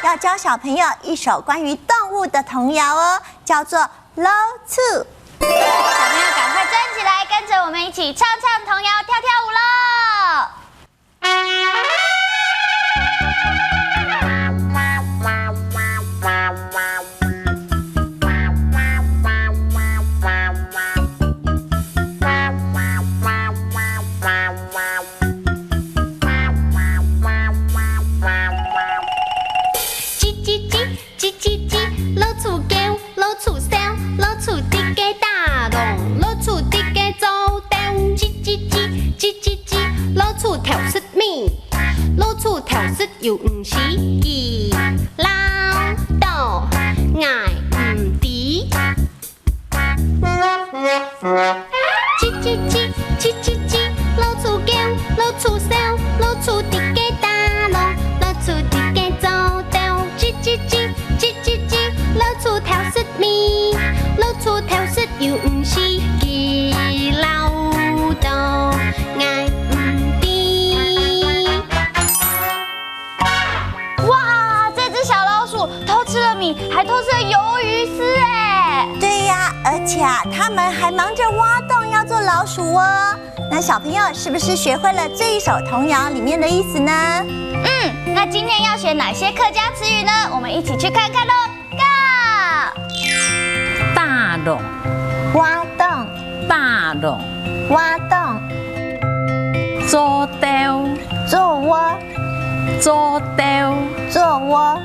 要教小朋友一首关于动物的童谣哦，叫做《老鼠》。小朋友赶快站起来，跟着我们一起唱唱童谣，跳跳舞喽！又唔是伊老豆爱唔知，叽叽叽叽叽叽，老鼠叫，老鼠笑，老鼠伫个打路，老鼠伫个走道，叽叽叽叽叽叽，老鼠挑食面，老鼠挑食又唔是伊老豆爱。偷吃了米，还偷吃了鱿鱼丝哎！对呀，而且他们还忙着挖洞要做老鼠哦。那小朋友是不是学会了这一首童谣里面的意思呢？那今天要学哪些客家词语呢？我们一起去看看喽。Go！ 大洞，挖洞，大洞，挖洞，做雕，做窝，做雕，做窝。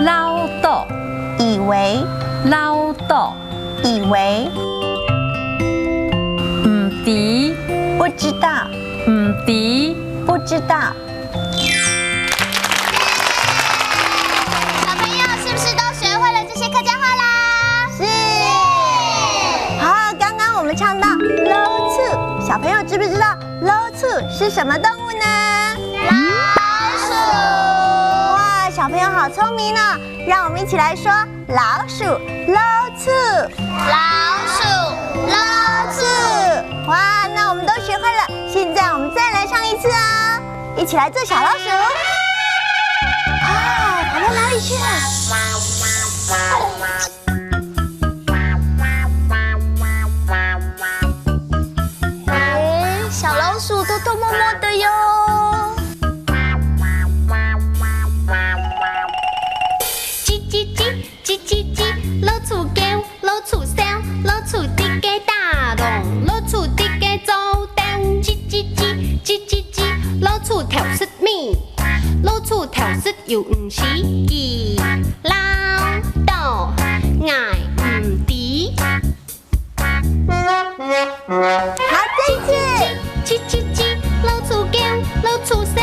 老豆，以为，老豆，以为，唔知，不知道，唔知，不知道。小朋友是不是都学会了这些客家话啦？是。好，刚刚我们唱到老鼠，小朋友知不知道老鼠是什么动物呢？老鼠。小朋友好聪明呢，让我们一起来说老鼠，老鼠，老鼠，老鼠。哇，那我们都学会了，现在我们再来唱一次啊！一起来做小老鼠。啊，跑到哪里去了？小老鼠偷偷摸摸的哟。老鼠叫，老鼠笑，老鼠伫个打洞，老鼠伫个走道，叽叽叽叽叽叽，老鼠挑食面，老鼠挑食又唔是伊老豆爱唔知。好，这一次，叽叽叽，老鼠叫，老鼠笑，